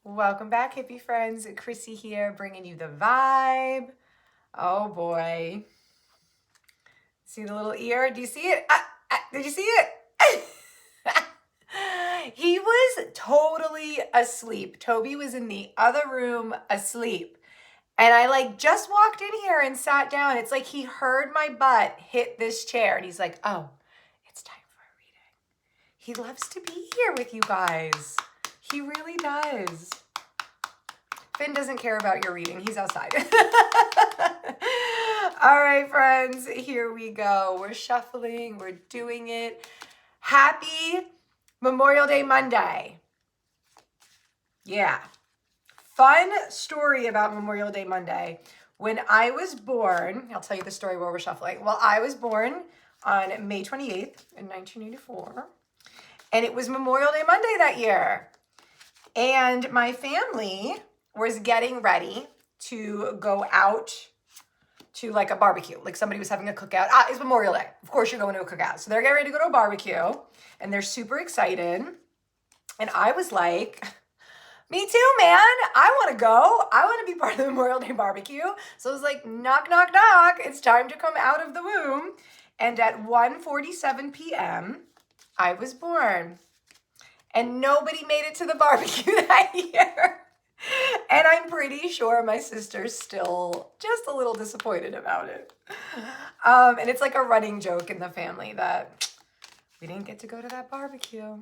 Welcome back, hippie friends. Chrissy here, bringing you the vibe. Oh boy. See the little ear? Do you see it? Did you see it? He was totally asleep. Toby was in the other room asleep. And I just walked in here and sat down. It's like he heard my butt hit this chair and he's like, oh, it's time for a reading. He loves to be here with you guys. He really does. Finn doesn't care about your reading. He's outside. All right, friends, here we go. We're shuffling. We're doing it. Happy Memorial Day Monday. Yeah. Fun story about Memorial Day Monday. When I was born, I'll tell you the story while we're shuffling. Well, I was born on May 28th in 1984, and it was Memorial Day Monday that year. And my family was getting ready to go out to like a barbecue. Like somebody was having a cookout. It's Memorial Day. Of course you're going to a cookout. So they're getting ready to go to a barbecue and they're super excited. And I was like, me too, man. I want to go. I want to be part of the Memorial Day barbecue. So I was like, knock, knock, knock. It's time to come out of the womb. And at 1:47 p.m., I was born. And nobody made it to the barbecue that year. And I'm pretty sure my sister's still just a little disappointed about it. And it's like a running joke in the family that we didn't get to go to that barbecue.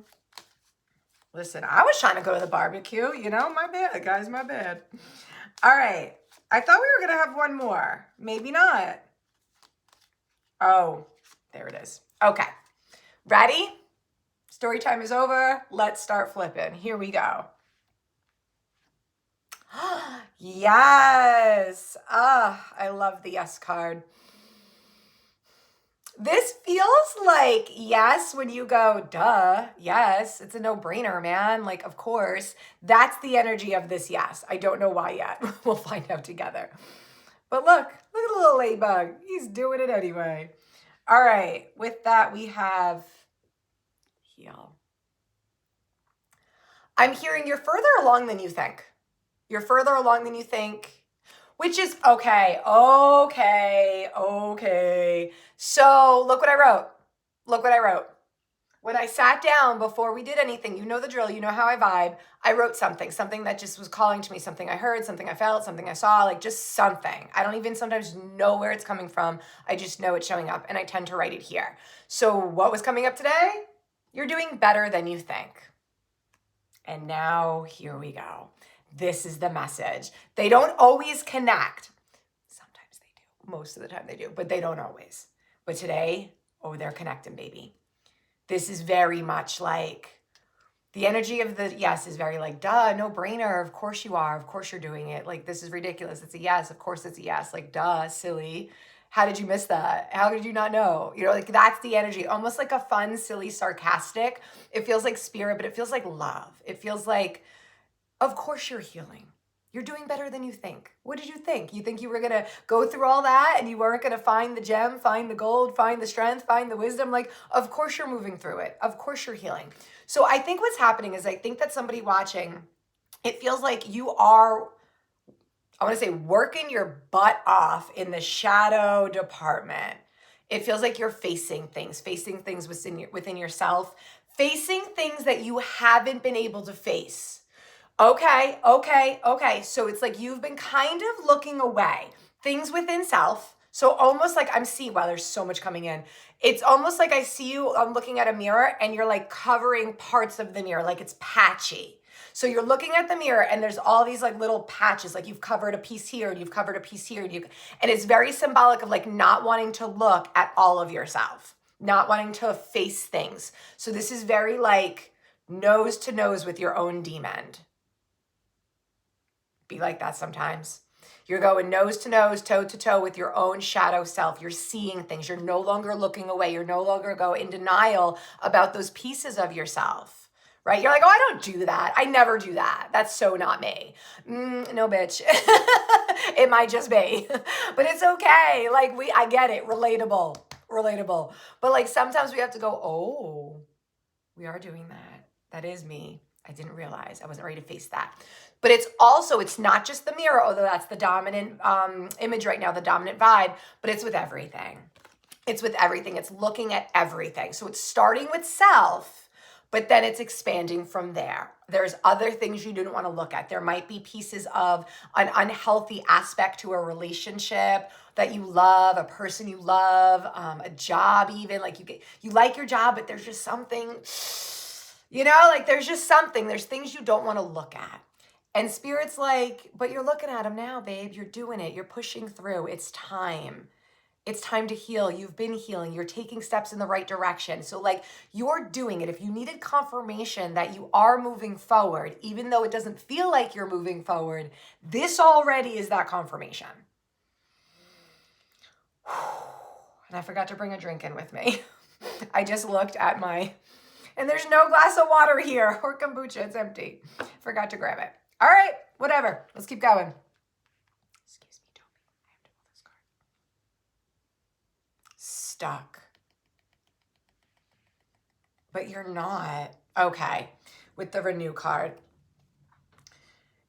Listen, I was trying to go to the barbecue, my bad, guys, my bad. All right, I thought we were gonna have one more. Maybe not. Oh, there it is. Okay, ready? Story time is over. Let's start flipping. Here we go. Yes. I love the yes card. This feels like yes when you go, duh, yes. It's a no-brainer, man. Like, of course. That's the energy of this yes. I don't know why yet. We'll find out together. But look at the little ladybug. He's doing it anyway. All right. With that, we have heal. I'm hearing you're further along than you think. You're further along than you think, which is okay. So look what I wrote. When I sat down before we did anything, you know the drill, you know how I vibe. I wrote something that just was calling to me, something I heard, something I felt, something I saw, like just something. I don't even sometimes know where it's coming from. I just know it's showing up and I tend to write it here. So what was coming up today? You're doing better than you think. And now here we go. This is the message. They don't always connect. Sometimes they do. Most of the time they do, but they don't always. But today, they're connecting, baby. This is very much like the energy of the yes is very like, duh, no brainer. Of course you are. Of course you're doing it. Like, this is ridiculous. It's a yes. Of course it's a yes. Like, duh, silly. How did you miss that? How did you not know? Like that's the energy. Almost like a fun, silly, sarcastic. It feels like spirit, but it feels like love. It feels like, of course you're healing. You're doing better than you think. What did you think? You think you were going to go through all that and you weren't going to find the gem, find the gold, find the strength, find the wisdom? Like, of course you're moving through it. Of course you're healing. So I think what's happening is I think that somebody watching, it feels like you are, I want to say, working your butt off in the shadow department. It feels like you're facing things within yourself, facing things that you haven't been able to face. Okay. So it's like you've been kind of looking away. Things within self. So almost like I'm seeing, wow, there's so much coming in. It's almost like I see you, I'm looking at a mirror and you're like covering parts of the mirror, like it's patchy. So you're looking at the mirror and there's all these like little patches, like you've covered a piece here and you've covered a piece here. And it's very symbolic of like not wanting to look at all of yourself, not wanting to face things. So this is very like nose to nose with your own demon. Be like that sometimes. You're going nose to nose, toe to toe with your own shadow self. You're seeing things. You're no longer looking away. You're no longer going in denial about those pieces of yourself, right? You're like, oh, I don't do that. I never do that. That's so not me. No, bitch. It might just be, but it's okay. Like I get it. Relatable. But like sometimes we have to go, oh, we are doing that. That is me. I didn't realize. I wasn't ready to face that. But it's not just the mirror, although that's the dominant image right now, the dominant vibe, but it's with everything. It's with everything. It's looking at everything. So it's starting with self, but then it's expanding from there. There's other things you didn't want to look at. There might be pieces of an unhealthy aspect to a relationship that you love, a person you love, a job even. Like you like your job, but there's just something, like there's just something. There's things you don't want to look at. And Spirit's like, but you're looking at them now, babe. You're doing it. You're pushing through. It's time. It's time to heal. You've been healing. You're taking steps in the right direction. So like you're doing it. If you needed confirmation that you are moving forward, even though it doesn't feel like you're moving forward, this already is that confirmation. And I forgot to bring a drink in with me. I just looked at and there's no glass of water here or kombucha. It's empty. Forgot to grab it. All right, whatever. Let's keep going. Excuse me, Toby. I have to pull this card. Stuck. But you're not. Okay. With the renew card.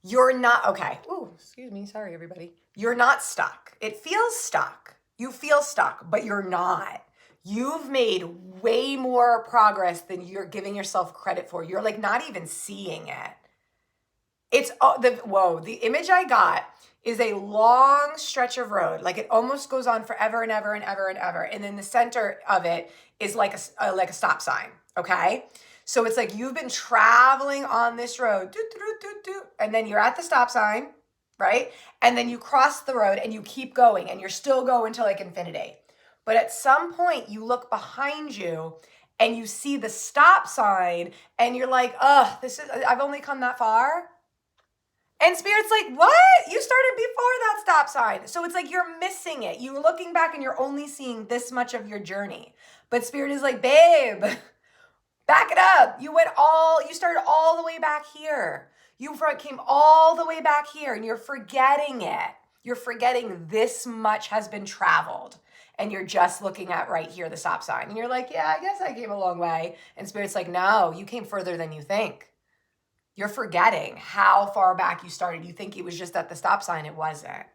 You're not. Okay. Ooh, excuse me. Sorry, everybody. You're not stuck. It feels stuck. You feel stuck, but you're not. You've made way more progress than you're giving yourself credit for. You're like not even seeing it. The image I got is a long stretch of road. Like it almost goes on forever and ever and ever and ever. And in the center of it is like a stop sign. Okay. So it's like you've been traveling on this road, and then you're at the stop sign, right? And then you cross the road and you keep going and you're still going to like infinity. But at some point you look behind you and you see the stop sign and you're like, I've only come that far. And Spirit's like, what? You started before that stop sign. So it's like you're missing it. You're looking back and you're only seeing this much of your journey. But Spirit is like, babe, back it up. You started all the way back here. You came all the way back here and you're forgetting it. You're forgetting this much has been traveled. And you're just looking at right here, the stop sign. And you're like, yeah, I guess I came a long way. And Spirit's like, no, you came further than you think. You're forgetting how far back you started. You think it was just at the stop sign. It wasn't,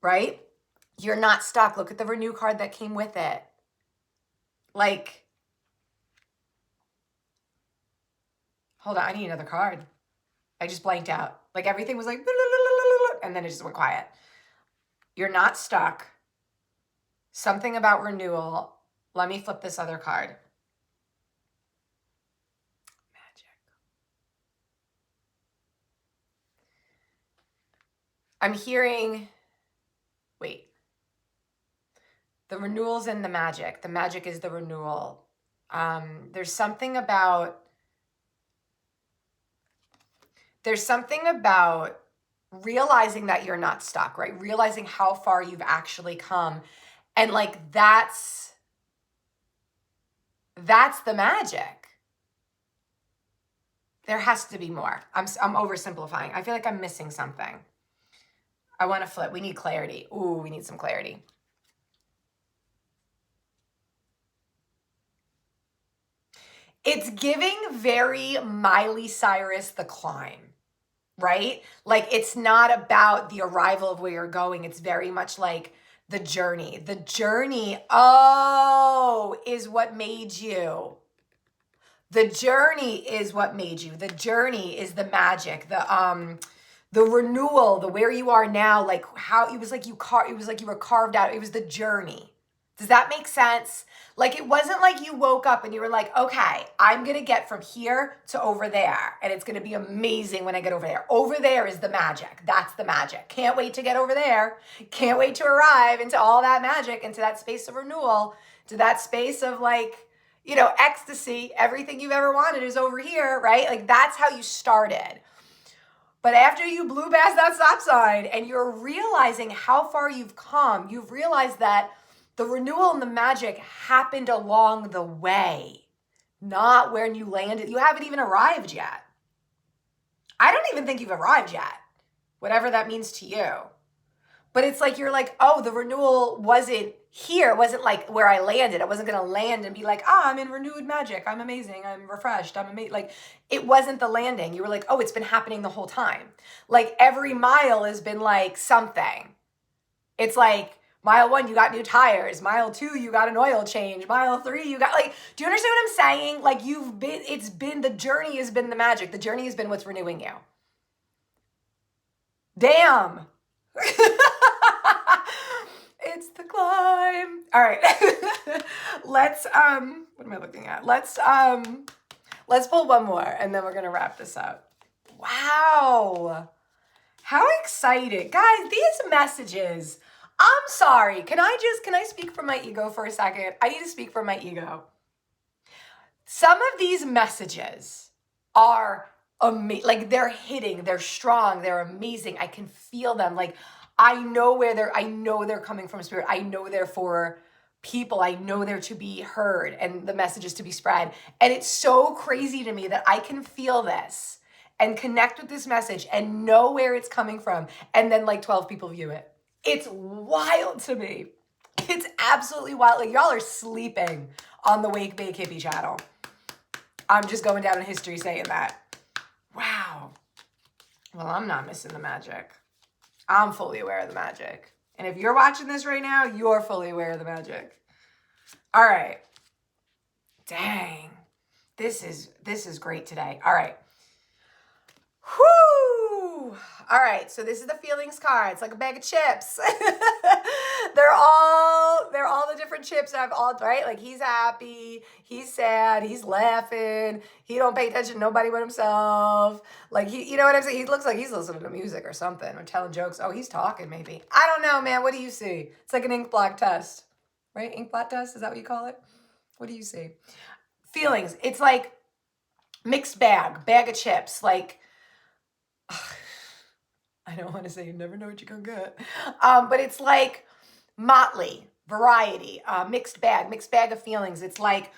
right? You're not stuck. Look at the renew card that came with it. Like, hold on, I need another card. I just blanked out. Like everything was like, and then it just went quiet. You're not stuck. Something about renewal. Let me flip this other card. I'm hearing, the renewal's in the magic. The magic is the renewal. There's something about realizing that you're not stuck, right? Realizing how far you've actually come. And like, that's the magic. There has to be more. I'm oversimplifying. I feel like I'm missing something. I want to flip. We need clarity. Ooh, we need some clarity. It's giving very Miley Cyrus The Climb, right? Like it's not about the arrival of where you're going. It's very much like the journey. The journey, is what made you. The journey is what made you. The journey is the magic. The renewal, the where you are now, like how it was like you were carved out. It was the journey. Does that make sense? Like it wasn't like you woke up and you were like, okay, I'm going to get from here to over there. And it's going to be amazing when I get over there. Over there is the magic. That's the magic. Can't wait to get over there. Can't wait to arrive into all that magic, into that space of renewal, to that space of like, ecstasy. Everything you've ever wanted is over here, right? Like that's how you started. But after you blew past that stop sign and you're realizing how far you've come, you've realized that the renewal and the magic happened along the way, not when you landed. You haven't even arrived yet. I don't even think you've arrived yet, whatever that means to you. But it's like, you're like, oh, the renewal wasn't here. It wasn't like where I landed. I wasn't going to land and be like, I'm in renewed magic. I'm amazing. I'm refreshed. I'm amazing. Like, it wasn't the landing. You were like, oh, it's been happening the whole time. Like, every mile has been like something. It's like, mile 1, you got new tires. Mile 2, you got an oil change. Mile 3, you got like, do you understand what I'm saying? Like, the journey has been the magic. The journey has been what's renewing you. Damn. It's the climb. All right. Let's what am I looking at? Let's pull one more and then we're going to wrap this up. Wow. How excited. Guys, these messages. I'm sorry. Can I speak from my ego for a second? I need to speak from my ego. Some of these messages are amazing. Like, they're hitting, they're strong, they're amazing. I can feel them. Like, I know they're coming from spirit. I know they're for people. I know they're to be heard and the message is to be spread. And it's so crazy to me that I can feel this and connect with this message and know where it's coming from. And then like 12 people view it. It's wild to me. It's absolutely wild. Like, y'all are sleeping on the WakeBakeHippie channel. I'm just going down in history saying that. Wow. Well, I'm not missing the magic. I'm fully aware of the magic. And if you're watching this right now, you're fully aware of the magic. All right. Dang. This is great today. All right. Whoo! All right, so this is the feelings card. It's like a bag of chips. they're all the different chips I've all, right? Like, he's happy, he's sad, he's laughing, he don't pay attention to nobody but himself. Like, you know what I'm saying? He looks like he's listening to music or something, or telling jokes. Oh, he's talking maybe. I don't know, man. What do you see? It's like an ink blot test, right? Ink blot test, is that what you call it? What do you see? Feelings. It's like mixed bag of chips, like, I don't want to say you never know what you're going to get. But it's like motley, variety, mixed bag of feelings. It's like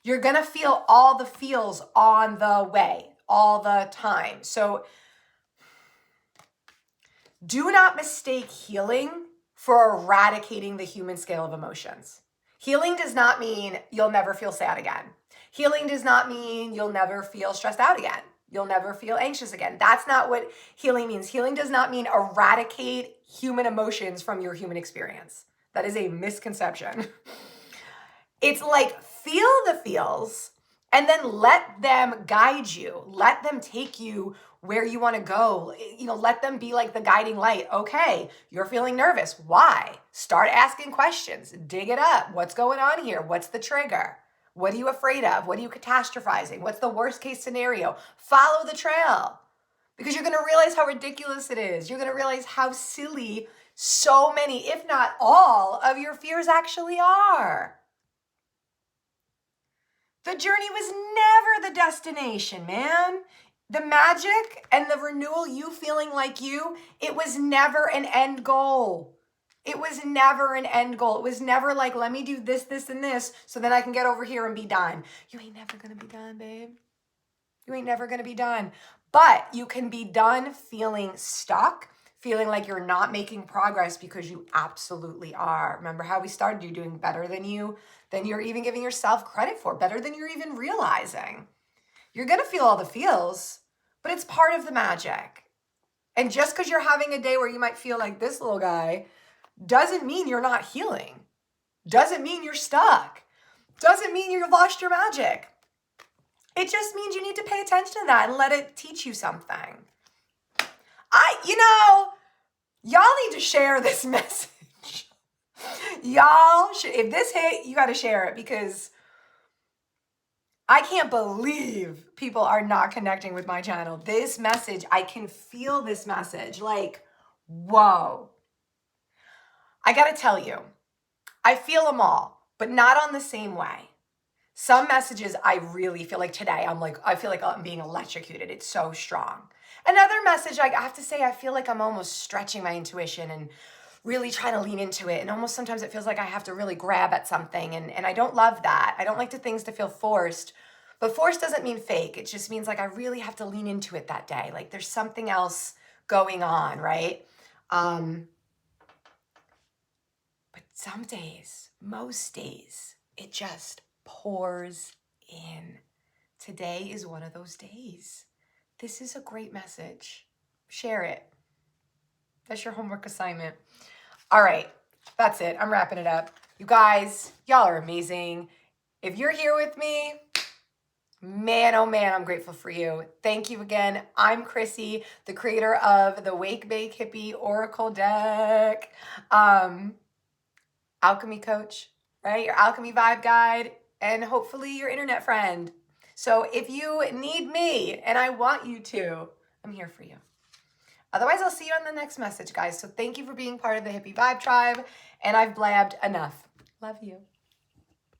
you're going to feel all the feels on the way, all the time. So do not mistake healing for eradicating the human scale of emotions. Healing does not mean you'll never feel sad again. Healing does not mean you'll never feel stressed out again. You'll never feel anxious again. That's not what healing means. Healing does not mean eradicate human emotions from your human experience. That is a misconception. It's like, feel the feels and then let them guide you. Let them take you where you want to go. You know, let them be like the guiding light. Okay, you're feeling nervous. Why? Start asking questions. Dig it up. What's going on here? What's the trigger? What are you afraid of? What are you catastrophizing? What's the worst case scenario? Follow the trail, because you're going to realize how ridiculous it is. You're going to realize how silly so many, if not all, of your fears actually are. The journey was never the destination, man. The magic and the renewal, you feeling like you, it was never an end goal. It was never an end goal. It was never like, let me do this, this, and this so then I can get over here and be done. You ain't never going to be done, babe. You ain't never going to be done. But you can be done feeling stuck, feeling like you're not making progress, because you absolutely are. Remember how we started? You're doing better than you're even giving yourself credit for, better than you're even realizing. You're going to feel all the feels, but it's part of the magic. And just because you're having a day where you might feel like this little guy doesn't mean you're not healing. Doesn't mean you're stuck. Doesn't mean you've lost your magic. It just means you need to pay attention to that and let it teach you something. Y'all need to share this message. If this hit, you got to share it, because I can't believe people are not connecting with my channel. This message, I can feel this message. Like, whoa. I got to tell you, I feel them all, but not on the same way. Some messages I really feel like today, I feel like I'm being electrocuted. It's so strong. Another message, I have to say, I feel like I'm almost stretching my intuition and really trying to lean into it. And almost sometimes it feels like I have to really grab at something. And I don't love that. I don't like things to feel forced. But forced doesn't mean fake. It just means like I really have to lean into it that day. Like there's something else going on, right? But some days, most days, it just pours in. Today is one of those days. This is a great message. Share it. That's your homework assignment. All right, that's it. I'm wrapping it up. You guys, y'all are amazing. If you're here with me, man, oh man, I'm grateful for you. Thank you again. I'm Chrissy, the creator of the WakeBakeHippie Oracle deck. Alchemy coach, right? Your alchemy vibe guide, and hopefully your internet friend. So if you need me, and I want you to, I'm here for you. Otherwise, I'll see you on the next message, guys. So thank you for being part of the Hippie Vibe Tribe, and I've blabbed enough. Love you.